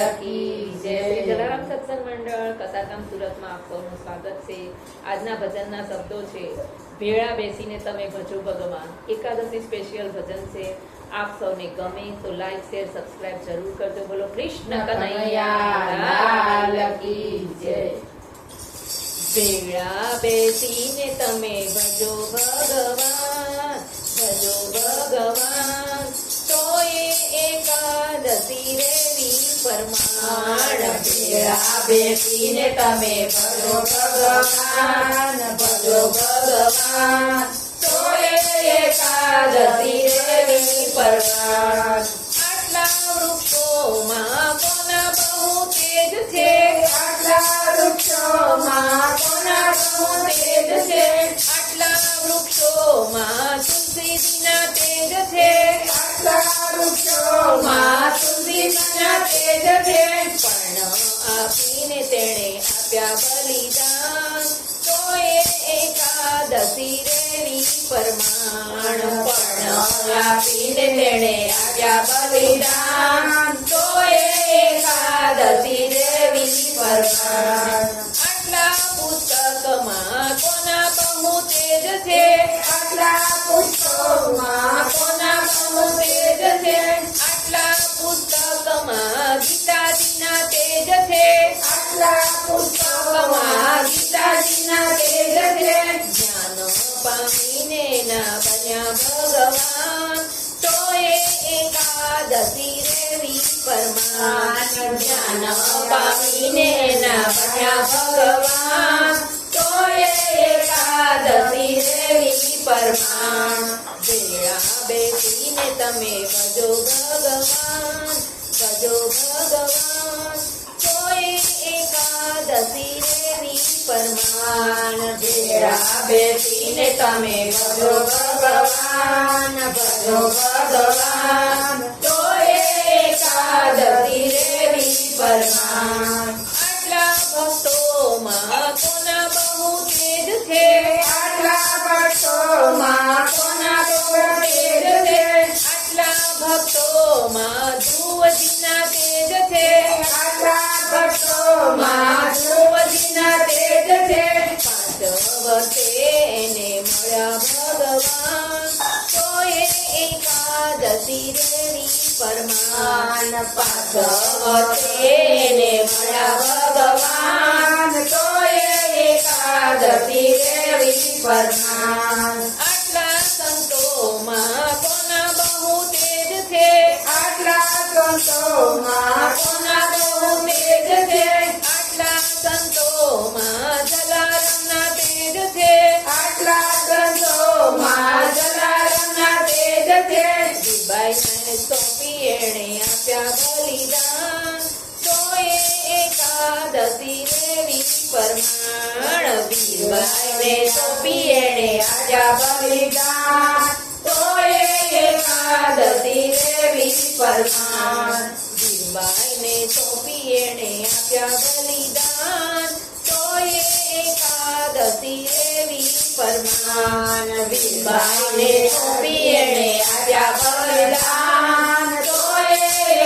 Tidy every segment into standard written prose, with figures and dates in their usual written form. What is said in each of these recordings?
જલારામ સત્સંગ મંડળ કતારગામ સુરતમાં આપનું સ્વાગત છે. આજના ભજનના શબ્દો છે, ભેળા બેસીને તમે ભજો ભગવાન. એકાદશી સ્પેશિયલ ભજન છે. આપ સૌને ગમે તો લાઈક શેર સબસ્ક્રાઇબ જરૂર કરજો. બોલો કૃષ્ણ કનૈયા લાલ કી જય. ભેળા બેસીને તમે ભજો ભગવાન, ભજો ભગવાન. તો એકાદશી રેવી પરમાણ. ભેળા બેસીને તમે ભજો ભગવાન, ભજો ભગવાન. તો એકાદશી રેવી પરમાણ. આટલા વૃક્ષોમાં કોના બહુ તેજ છે, આટલા વૃક્ષોમાં કોના બહુ તેજ છે. આટલા વૃક્ષોમાં તુલસીજીના તેજ છે, આટલા વૃક્ષોમાં તુલસીજીના તેજ છે. પર્ણ આપીને તેણે આપ્યા બલિદાન. તો એકાદશી રેવી પરમાણ. પર્ણ આપીને તેણે આપ્યા બલિદાન. તો એકાદશી રેવી પરમાણ. આટલા પુસ્તકમાં કોના બહુ તેજ છે, આટલા પુષ્પોમાં કોના બહુ તેજ છે. આટલા પુસ્તકમાં ગીતાજીના તેજ છે, આટલા પુષ્પોમાં ગીતાજીના તેજ છે. જ્ઞાન પામીને ના બન્યા ભગવાન. તો એકાદશી રેવી પરમાન. જ્ઞાન પામીને ના બન્યા ભગવાન. તો એકાદશી રેવી પરમાન. ભેળા બેસીને તમે ભજો ભગવાન, ભજો ભગવાન. તો એકાદશી રેવી પરમાન. ભેળા બેસીને તમે ભજો ભગવાન, ભજો ભગવાન. તો એકાદશી રેવી પરમાન. પરમાન. આટલા ભક્તોમાં કોના બહુ તેજ છે, આટલા ભક્તોમાં કોના બહુ તેજ છે. આટલા ભક્તોમાં ધ્રુવજીના તેજ છે, આટલા ભક્તોમાં ધ્રુવજીના તેજ છે. 5 વર્ષે એને મળ્યા ભગવાન. તો એકાદશી રેવી પરમાન. 5 વર્ષે એને મળ્યા ભગવાન. તો એકાદશી રેવી પરમાન. આટલા સંતોમાં કોના બહુ તેજ છે, આટલા સંતોમાં કોના બહુ તેજ છે. આટલા સંતોમાં જલારામના તેજ છે, આટલા સંતોમાં જલારામના તેજ છે. જીબાઈને સોંપી એણે આપ્યા બલિદાન. તો એકાદશી રેવી પરમાણ. વીરબાઈને સોંપી એણે આપ્યા બલિદાન. તો એકાદશી રેવી પરમાન. વીરબાઈને સોંપી એણે આપ્યા બલિદાન. તો એકાદશી રેવી પરમાન. વીરબાઈને સોંપી એણે આપ્યા બલિદાન. તો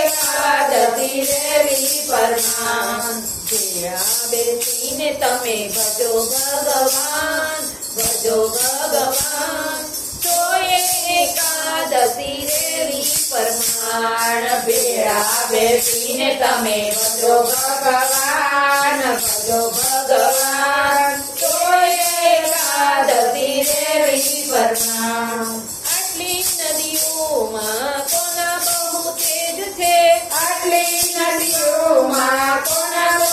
એકાદશી રેવી પરમાન. ભેળા બેસીને તમે ભજો ભગવાન, ભજો ભગવાન. તો એકાદશી રેવી પરમાન. ભેળા બેસીને તમે ભજો ભગવાન, ભજો ભગવાન. તો એકાદશી રેવી પરમાન. આટલી નદીઓમાં કોના બહુ તેજ છે, આટલી નદીઓમાં કોના બહુ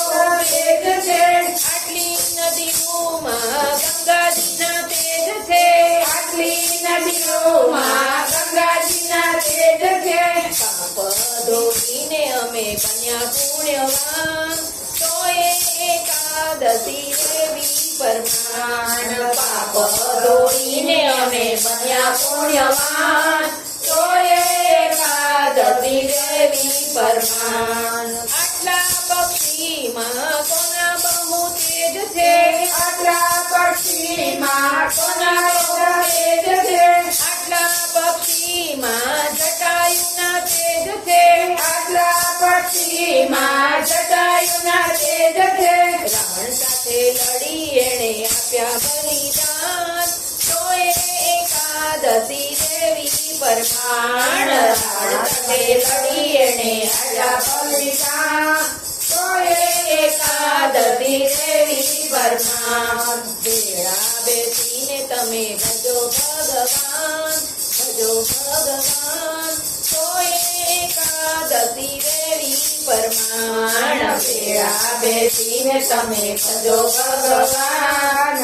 તેજ છે. આટલી નદીઓમાં ગંગાજીના તેજ છે, આટલી નદીઓમાં ગંગાજીના તેજ છે. પાપ ધોઈને અમે બન્યા પુણ્યવાન. તો એકાદશી રેવી પરમાન. પાપ ધોઈને અમે બન્યા પુણ્યવાન. તો એકાદશી રેવી પરમાન. આટલા પક્ષીમાં કોના બહુ તેજ છે, આટલા પક્ષીમાં કોના બહુ તેજ છે. આટલા પક્ષીમાં જટાયુના તેજ છે, આટલા પક્ષીમાં પરમાણ તટે લડી એણે આજા પવિતા તોય એકાદશી દેવી પરમાણ ભેળા બેસીને તમે ભજો ભગવાન તોય એકાદશી દેવી પરમાણ ભેળા બેસીને તમે ભજો ભગવાન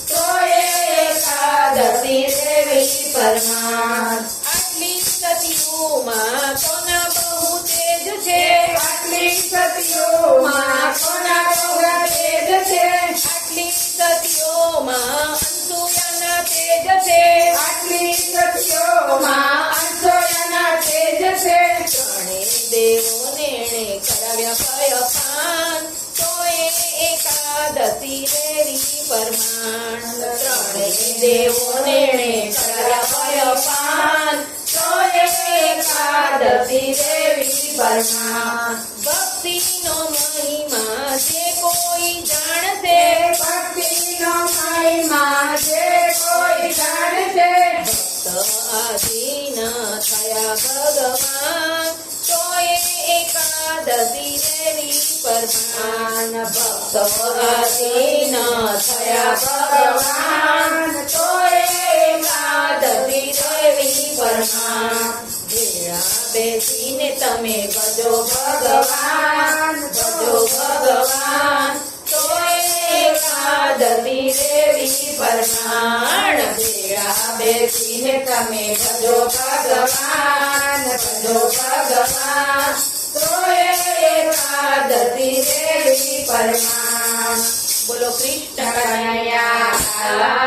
તોય એકાદશી દેવી પરમાણ આટલી સતીઓમાં કોના બહુ તેજ છે આટલી સતીઓમાં કોના બહુ તેજ છે આટલી સતીઓમાં અનસૂયાના તેજ છે આટલી સતીઓમાં અંસોયના તેજ છે ત્રણે દેવોને એણે કરાવ્યા ભયપાન તોય એકાદશી દેવી પરમાણ ત્રણે દેવોને એણે કરાવ્યા ભયપાન તોય એકાદશી દેવી પરમાણ ભક્તિનો મહિમા જે કોઈ જાણશે ભક્તિનો મહિમા જે કોઈ જાણશે ભક્ત આધીન થયા ભગવાન તોય એકાદશી દેવી પરમાન ભક્ત આધીન થયા ભગવાન તોય એકાદશી દેવી પરમાન ભેળા બેસીને તમે ભજો ભગવાન તોય એકાદશી દેવી પરમાણ ભેળા બેસીને તમે ભજો ભગવાન તોય એકાદશી દેવી પરમાણ બોલો કૃષ્ણ કનૈયા